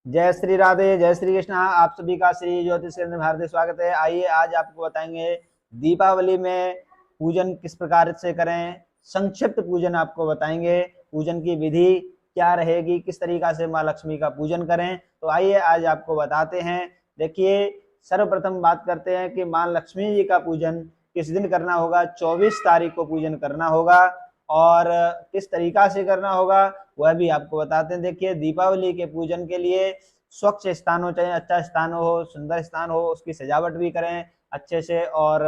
जय श्री राधे, जय श्री कृष्णा। आप सभी का श्री ज्योतिष केंद्र में हार्दिक स्वागत है। आइए आज आपको बताएंगे दीपावली में पूजन किस प्रकार से करें। संक्षिप्त पूजन आपको बताएंगे, पूजन की विधि क्या रहेगी, किस तरीका से माँ लक्ष्मी का पूजन करें। तो आइए आज आपको बताते हैं। देखिए, सर्वप्रथम बात करते हैं कि माँ लक्ष्मी जी का पूजन किस दिन करना होगा। 24 तारीख को पूजन करना होगा और किस तरीका से करना होगा वह भी आपको बताते हैं। देखिए, दीपावली के पूजन के लिए स्वच्छ स्थान हो, चाहे अच्छा स्थान हो, सुंदर स्थान हो, उसकी सजावट भी करें अच्छे से। और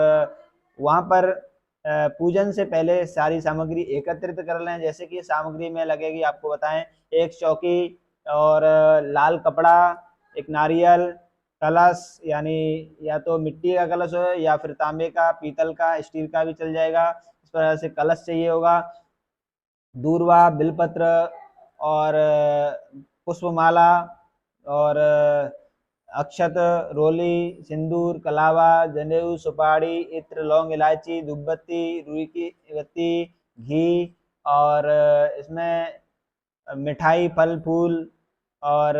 वहां पर पूजन से पहले सारी सामग्री एकत्रित कर लें। जैसे कि सामग्री में लगेगी, आपको बताएं, एक चौकी और लाल कपड़ा, एक नारियल, कलश, यानी या तो मिट्टी का कलश हो या फिर तांबे का, पीतल का, स्टील का भी चल जाएगा। इस तरह से कलश चाहिए होगा। दूर्वा, बिलपत्र और पुष्पमाला और अक्षत, रोली, सिंदूर, कलावा, जनेऊ, सुपारी, इत्र, लौंग, इलायची, धूपबत्ती, रुई की बत्ती, घी और इसमें मिठाई, फल फूल और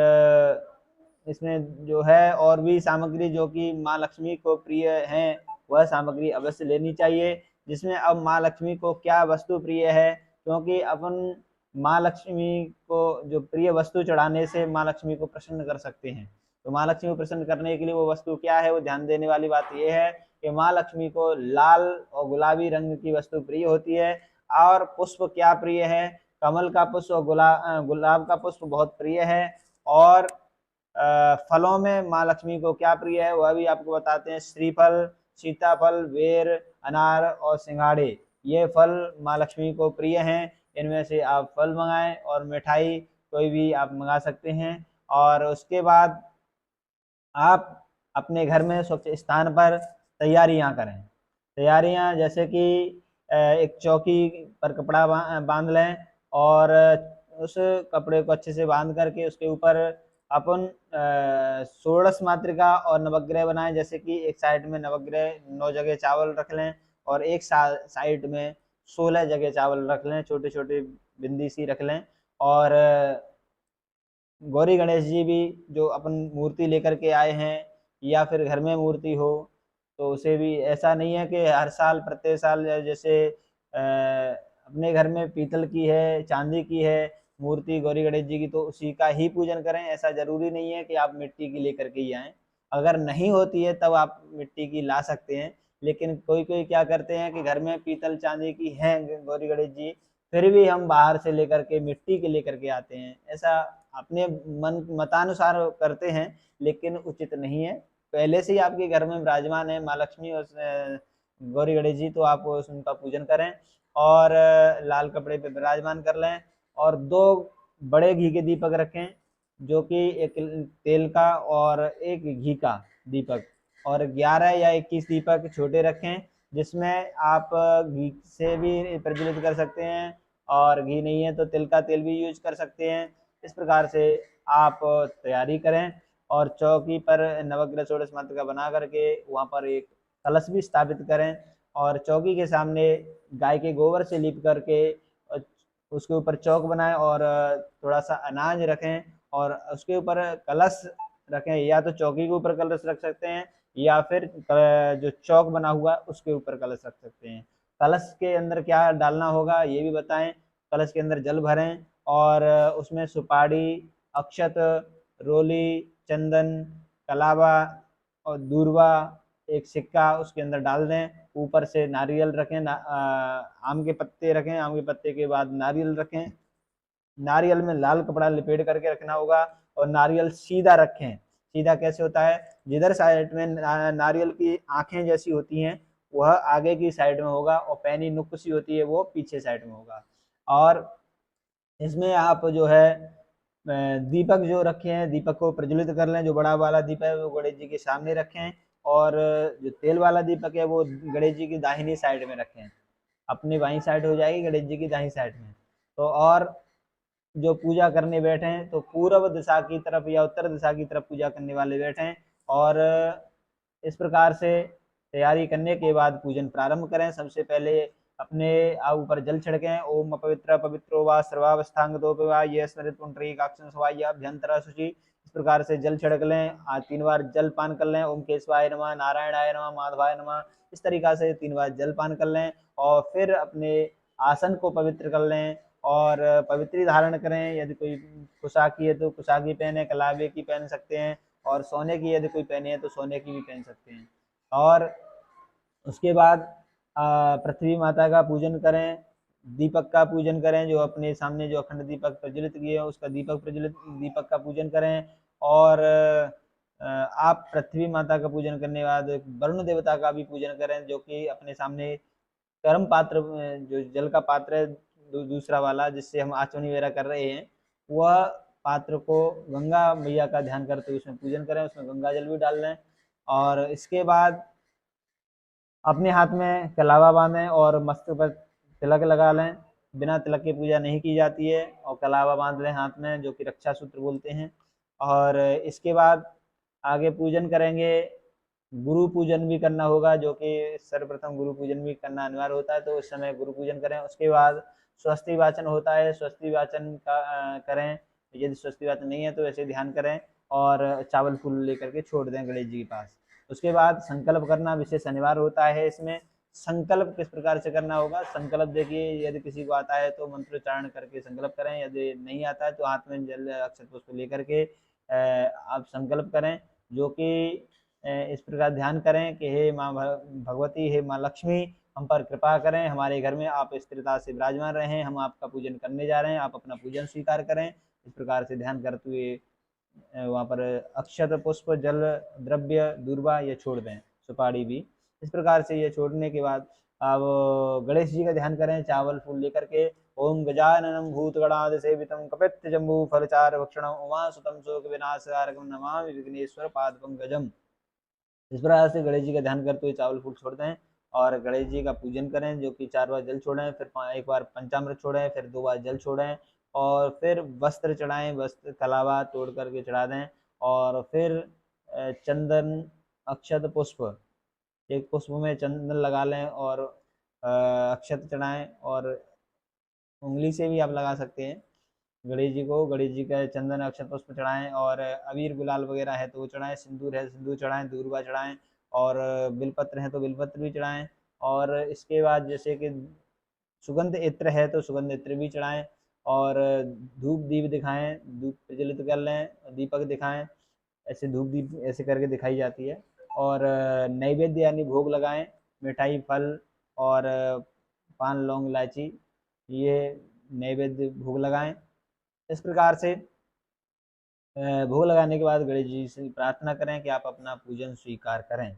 इसमें जो है और भी सामग्री जो कि माँ लक्ष्मी को प्रिय हैं वह सामग्री अवश्य लेनी चाहिए। जिसमें अब माँ लक्ष्मी को क्या वस्तु प्रिय है, क्योंकि अपन माँ लक्ष्मी को जो प्रिय वस्तु चढ़ाने से माँ लक्ष्मी को प्रसन्न कर सकते हैं। तो माँ लक्ष्मी को प्रसन्न करने के लिए वो वस्तु क्या है, वो ध्यान देने वाली बात यह है कि माँ लक्ष्मी को लाल और गुलाबी रंग की वस्तु प्रिय होती है। और पुष्प क्या प्रिय है, कमल का पुष्प और गुलाब का पुष्प बहुत प्रिय है। और फलों में माँ लक्ष्मी को क्या प्रिय है वह भी आपको बताते हैं। श्रीफल, सीताफल, बेर, अनार और सिंघाड़े, ये फल माँ लक्ष्मी को प्रिय हैं। इनमें से आप फल मंगाएं और मिठाई कोई भी आप मंगा सकते हैं। और उसके बाद आप अपने घर में स्वच्छ स्थान पर तैयारियां करें। तैयारियां जैसे कि एक चौकी पर कपड़ा बांध लें और उस कपड़े को अच्छे से बांध करके उसके ऊपर अपन षोडश मातृका और नवग्रह बनाएं। जैसे कि एक साइड में नवग्रह 9 जगह चावल रख लें और एक साइड में 16 जगह चावल रख लें, छोटे छोटे बिंदी सी रख लें। और गौरी गणेश जी भी जो अपन मूर्ति लेकर के आए हैं या फिर घर में मूर्ति हो तो उसे भी, ऐसा नहीं है कि हर साल प्रत्येक साल जैसे अपने घर में पीतल की है, चांदी की है मूर्ति गौरी गणेश जी की, तो उसी का ही पूजन करें। ऐसा जरूरी नहीं है कि आप मिट्टी की लेकर के ही आए। अगर नहीं होती है तब आप मिट्टी की ला सकते हैं। लेकिन कोई कोई क्या करते हैं कि घर में पीतल चांदी की है गौरी गणेश जी, फिर भी हम बाहर से लेकर के मिट्टी के लेकर के आते हैं। ऐसा अपने मन मतानुसार करते हैं, लेकिन उचित नहीं है। पहले से ही आपके घर में विराजमान है माँ लक्ष्मी और गौरी गणेश जी, तो आप उनका पूजन करें और लाल कपड़े पे विराजमान कर लें। और 2 बड़े घी के दीपक रखें, जो कि एक तेल का और एक घी का दीपक, और 11 या 21 दीपक छोटे रखें, जिसमें आप घी से भी प्रज्वलित कर सकते हैं और घी नहीं है तो तिल का तेल भी यूज कर सकते हैं। इस प्रकार से आप तैयारी करें और चौकी पर नवग्रह षोडश मंत्र का बना करके वहाँ पर एक कलश भी स्थापित करें और चौकी के सामने गाय के गोबर से लीप करके उसके ऊपर चौक बनाएं और थोड़ा सा अनाज रखें और उसके ऊपर कलश रखें। या तो चौकी के ऊपर कलश रख सकते हैं या फिर जो चौक बना हुआ उसके ऊपर कलश रख सकते हैं। कलश के अंदर क्या डालना होगा ये भी बताएं। कलश के अंदर जल भरें और उसमें सुपारी, अक्षत, रोली, चंदन, कलावा और दूर्वा, एक सिक्का उसके अंदर डाल दें। ऊपर से नारियल रखें, आम के पत्ते रखें, आम के पत्ते के बाद नारियल रखें। नारियल में लाल कपड़ा लिपेट करके रखना होगा और नारियल सीधा रखें। सीधा कैसे होता है, जिधर साइड में नारियल की आंखें जैसी होती हैं वह आगे की साइड में होगा और पैनी नुक सी होती है वो पीछे साइड में होगा। और इसमें आप जो है दीपक जो रखे हैं दीपक को प्रज्वलित कर लें। जो बड़ा वाला दीपक है वो गणेश जी के सामने रखें और जो तेल वाला दीपक है वो गणेश जी की दाहिनी साइड में रखें। अपनी बाईं साइड हो जाएगी, गणेश जी की दाहिनी साइड में। तो और जो पूजा करने बैठे हैं तो पूर्व दिशा की तरफ या उत्तर दिशा की तरफ पूजा करने वाले बैठे हैं। और इस प्रकार से तैयारी करने के बाद पूजन प्रारंभ करें। सबसे पहले अपने ऊपर जल छिड़कें। ओम अपवित्र पवित्रो वा सर्वावस्थांग दोपवा ये स्मृत पुंडरीकाक्षं स्वाय अभ्यंतर शुचि इस प्रकार से जल छिड़क लें, 3 बार जल पान कर लें। ओम केशवाय नमः, नारायणाय नमः, माधवाय नमः, इस तरीका से 3 बार जल पान कर लें और फिर अपने आसन को पवित्र कर लें और पवित्री धारण करें। यदि कोई कुशाकी है तो कुशाकी पहने, कलावे की पहन सकते हैं, और सोने की यदि कोई पहने है तो सोने की भी पहन सकते हैं। और उसके बाद पृथ्वी माता का पूजन करें, दीपक का पूजन करें, जो अपने सामने जो अखंड दीपक प्रज्वलित किए हैं उसका दीपक का पूजन करें। और आप पृथ्वी माता का पूजन करने के बाद वरुण देवता का भी पूजन करें, जो कि अपने सामने गर्म पात्र, जो जल का पात्र है दूसरा वाला जिससे हम आचमनी वगैरह कर रहे हैं, वह पात्र को गंगा मैया का ध्यान करते हुए उसमें पूजन करें, उसमें गंगा जल भी डाल लें। और इसके बाद अपने हाथ में कलावा बांधें और मस्तक पर तिलक लगा लें। बिना तिलक की पूजा नहीं की जाती है, और कलावा बांध लें हाथ में, जो कि रक्षा सूत्र बोलते हैं। और इसके बाद आगे पूजन करेंगे, गुरु पूजन भी करना होगा, जो कि सर्वप्रथम गुरु पूजन भी करना अनिवार्य होता है, तो उस समय गुरु पूजन करें। उसके बाद स्वस्ति वाचन होता है, स्वस्ति वाचन का करें। यदि स्वस्ति वाचन नहीं है तो ऐसे ध्यान करें और चावल फूल लेकर के छोड़ दें गणेश जी के पास। उसके बाद संकल्प करना विशेष अनिवार्य होता है। इसमें संकल्प किस प्रकार से करना होगा, संकल्प देखिए, यदि किसी को आता है तो मंत्रोच्चारण करके संकल्प करें, यदि नहीं आता है तो हाथ में जल अक्षत पुष्प लेकर के आप संकल्प करें, जो कि इस प्रकार ध्यान करें कि हे माँ भगवती, हे माँ लक्ष्मी, हम पर कृपा करें, हमारे घर में आप स्थिरता से विराजमान रहें, हम आपका पूजन करने जा रहे हैं, आप अपना पूजन स्वीकार करें। इस प्रकार से ध्यान करते हुए वहाँ पर अक्षत पुष्प जल द्रव्य दूर्वा ये छोड़ दें, सुपारी भी। इस प्रकार से ये छोड़ने के बाद अब गणेश जी का ध्यान करें, चावल फूल लेकर के। ओम गजाननम भूतगणाद सेवितम कपित्थ जम्बू फलचार भक्षणम उमासुतम शोक विनाशकारकम नमामि विघ्नेश्वर पाद पंकजम। इस प्रकार से गणेश जी का ध्यान करते हुए चावल फूल छोड़ दें और गणेश जी का पूजन करें, जो कि 4 बार जल छोड़ें, फिर एक बार पंचामृत छोड़ें, फिर 2 बार जल छोड़ें और फिर वस्त्र चढ़ाएं, वस्त्र कलावा तोड़ करके चढ़ा दें। और फिर चंदन अक्षत पुष्प, एक पुष्प में चंदन लगा लें और अक्षत चढ़ाएं, और उंगली से भी आप लगा सकते हैं गणेश जी को। गणेश जी का चंदन अक्षत पुष्प चढ़ाएं और अबीर गुलाल वगैरह है तो वो चढ़ाएं, सिंदूर है सिंदूर चढ़ाएं, दूर्वा चढ़ाएं, और बिलपत्र है तो बिलपत्र भी चढ़ाएं। और इसके बाद जैसे कि सुगंध इत्र है तो सुगंध इत्र भी चढ़ाएं, और धूप दीप दिखाएं, धूप प्रज्वलित कर लें, दीपक दिखाएं, ऐसे धूप दीप ऐसे करके दिखाई जाती है। और नैवेद्य यानी भोग लगाएं, मिठाई फल और पान लौंग इलायची, ये नैवेद्य भोग लगाएं। इस प्रकार से भोग लगाने के बाद गणेश जी से प्रार्थना करें कि आप अपना पूजन स्वीकार करें।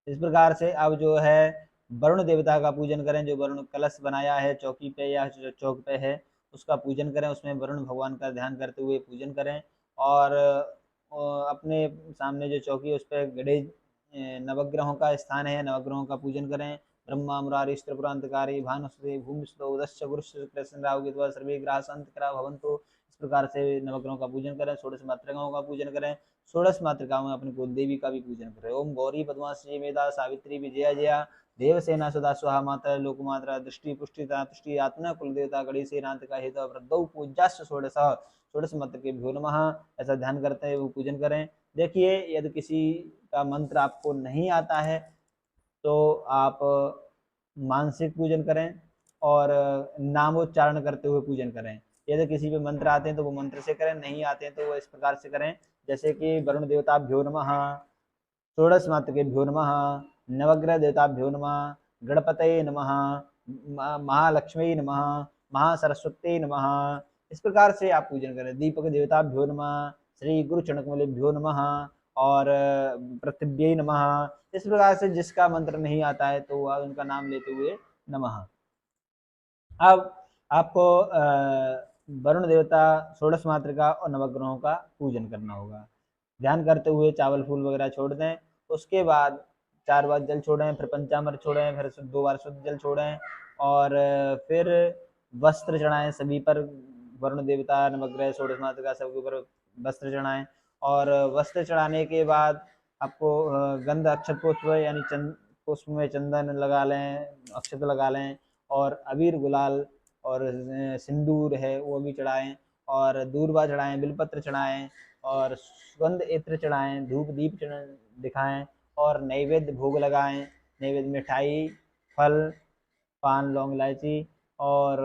इस प्रकार से अब जो है वरुण देवता का पूजन करें, जो वरुण कलश बनाया है चौकी पे या जो चौक पे है उसका पूजन करें, उसमें वरुण भगवान का ध्यान करते हुए पूजन करें। और अपने सामने जो चौकी है उस पर गणेश नवग्रहों का स्थान है, नवग्रहों का पूजन करें। ब्रह्मा मुरारी त्रिपुरांतकारी भानुसुते भूमिसुतो उदस्य गुरुश्च कृष्ण राहु केतु सर्वे ग्रह संतकरा भवन्तु। इस प्रकार से नवग्रहों का पूजन करें, षोडश मातृकाओं का पूजन करें। षोडश मातृकाओं में अपनी कुल देवी का भी पूजन करें। ओम गौरी पद्माश्री मेधा सावित्री विजया जया देवसेना सदा स्वाहा माता लोकमात्रा दृष्टि पुष्टि तुष्टि आत्मा कुल देवता गणेशनाथ का हेतु वृद्धौ पूज्याश्च षोडश षोडश मंत्र के भ्यो नमः, ऐसा ध्यान करते हैं वो पूजन करें। देखिए, यदि किसी का मंत्र आपको नहीं आता है तो आप मानसिक पूजन करें और नामोच्चारण करते हुए पूजन करें। यदि किसी पे मंत्र आते हैं तो वो मंत्र से करें, नहीं आते हैं तो वो इस प्रकार से करें, जैसे कि वरुण देवताभ्यो नमः, षोडश मातृकेभ्यो नमः, नवग्रह देवताभ्यो नमः, गणपतये नमः, महालक्ष्मी नमः, महासरस्वती नमः। इस प्रकार से आप पूजन करें। दीपक देवताभ्यो नमः, श्री गुरु चरणकमलेभ्यो नमः और पृथ्व्यै नमः। इस प्रकार से जिसका मंत्र नहीं आता है तो वह उनका नाम लेते हुए नमः। अब आपको वरुण देवता, षोडश मातृका और नवग्रहों का पूजन करना होगा। ध्यान करते हुए चावल फूल वगैरह छोड़ दें। उसके बाद 4 बार जल छोड़ें, फिर पंचामृत छोड़ें, फिर 2 बार शुद्ध जल छोड़ें और फिर वस्त्र चढ़ाएं सभी पर। वरुण देवता, नवग्रह, षोडश मातृका सबके ऊपर वस्त्र चढ़ाएं। और वस्त्र चढ़ाने के बाद आपको गंध अक्षत पुष्प यानी पुष्प में चंदन लगा लें, अक्षत लगा लें और अबीर गुलाल और सिंदूर है वो भी चढ़ाएं। और दूर्वा चढ़ाएं, बिलपत्र चढ़ाएं और सुगंध इत्र चढ़ाएं, धूप दीप दिखाएं और नैवेद्य भोग लगाएं। नैवेद्य मिठाई, फल, पान, लौंग, इलायची और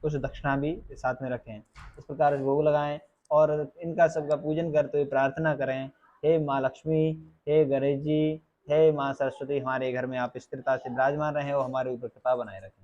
कुछ दक्षिणा भी साथ में रखें। इस प्रकार भोग लगाएं और इनका सबका पूजन करते हुए प्रार्थना करें, हे माँ लक्ष्मी, हे गणेश जी, हे माँ सरस्वती, हमारे घर में आप स्थिरता से विराजमान रहें और हमारे ऊपर कृपा बनाए रखें।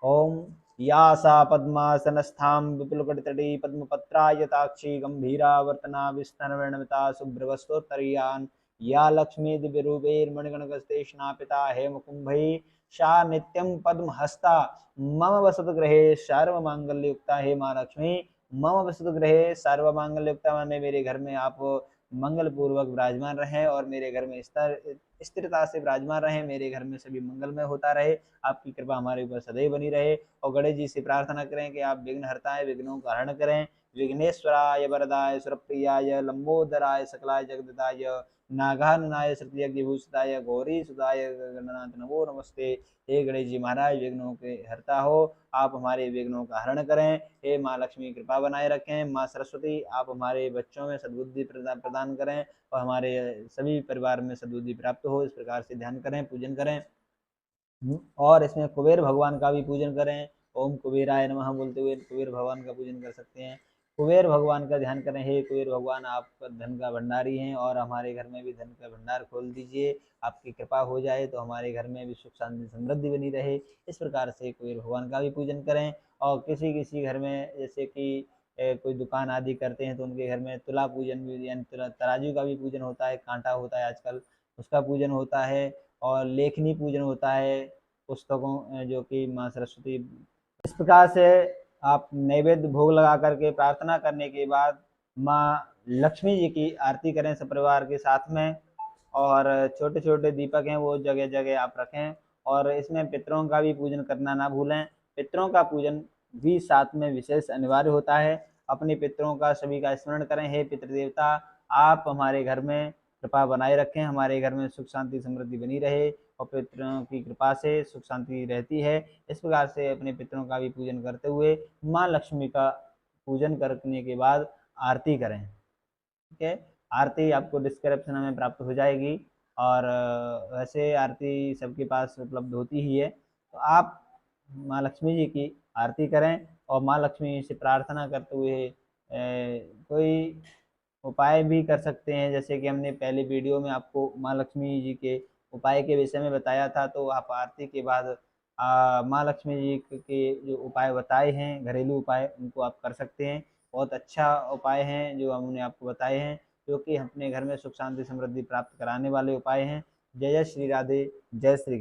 ओम या सा पद्मासनस्थां विपुलकटितटी पद्मपत्रायताक्षी गंभीरा वर्तना विस्तनवर्णमिता शुभ्रवस्त्रोत्तरीयान् या लक्ष्मी दिव्यरूपैर्मणिगणगस्ते स्नापिता हेमकुम्भैः सा नित्यं पद्महस्ता मम वसतु गृहे सर्वमांगल्ययुक्ता। हे माँ लक्ष्मी, मम वसतु गृहे सर्वमांगल्ययुक्ता, माने मेरे घर में आप मंगल पूर्वक विराजमान रहें और मेरे घर में स्थिरता से विराजमान रहें, मेरे घर में सभी मंगलमय होता रहे, आपकी कृपा हमारे ऊपर सदैव बनी रहे। और गणेश जी से प्रार्थना करें कि आप विघ्न हरताएं, विघ्नों का हरण करें। विघ्नेश्वराय वरदाय सुरप्रियाय लंबोदराय सकलाय जगदताय नागाननाय श्रुतियज्ञभूषिताय गौरी सुदाय गणनाथ नमो नमस्ते। हे गणेश जी महाराज, विघ्नों के हरता हो, आप हमारे विघ्नों का हरण करें। हे माँ लक्ष्मी, कृपा बनाए रखें। माँ सरस्वती, आप हमारे बच्चों में सद्बुद्धि प्रदान करें और हमारे सभी परिवार में सद्बुद्धि प्राप्त हो। इस प्रकार से ध्यान करें, पूजन करें। और इसमें कुबेर भगवान का भी पूजन करें। ओम कुबेराय नमः बोलते हुए कुबेर भगवान का पूजन कर सकते हैं। कुबेर भगवान का ध्यान करें, हे कुबेर भगवान, आप धन का भंडारी हैं और हमारे घर में भी धन का भंडार खोल दीजिए। आपकी कृपा हो जाए तो हमारे घर में भी सुख शांति समृद्धि बनी रहे। इस प्रकार से कुबेर भगवान का भी पूजन करें। और किसी किसी घर में जैसे कि कोई दुकान आदि करते हैं तो उनके घर में तुला पूजन भी, यानी तराजू का भी पूजन होता है, कांटा होता है आजकल, उसका पूजन होता है। और लेखनी पूजन होता है पुस्तकों, जो कि माँ सरस्वती। इस प्रकार से आप नैवेद्य भोग लगा करके प्रार्थना करने के बाद माँ लक्ष्मी जी की आरती करें सब परिवार के साथ में। और छोटे छोटे दीपक हैं वो जगह जगह आप रखें। और इसमें पितरों का भी पूजन करना ना भूलें। पितरों का पूजन भी साथ में विशेष अनिवार्य होता है। अपने पितरों का सभी का स्मरण करें। हे पितृदेवता, आप हमारे घर में कृपा बनाए रखें, हमारे घर में सुख शांति समृद्धि बनी रहे और पितरों की कृपा से सुख शांति रहती है। इस प्रकार से अपने पितरों का भी पूजन करते हुए माँ लक्ष्मी का पूजन करने के बाद आरती करें। ठीक है, आरती आपको डिस्क्रिप्शन में प्राप्त हो जाएगी और वैसे आरती सबके पास उपलब्ध होती ही है। तो आप माँ लक्ष्मी जी की आरती करें और माँ लक्ष्मी से प्रार्थना करते हुए कोई उपाय भी कर सकते हैं। जैसे कि हमने पहले वीडियो में आपको माँ लक्ष्मी जी के उपाय के विषय में बताया था, तो आप आरती के बाद माँ लक्ष्मी जी के जो उपाय बताए हैं, घरेलू उपाय, उनको आप कर सकते हैं। बहुत अच्छा उपाय हैं जो हमने आपको बताए हैं, जो कि अपने घर में सुख शांति समृद्धि प्राप्त कराने वाले उपाय हैं। जय जय श्री राधे, जय श्री।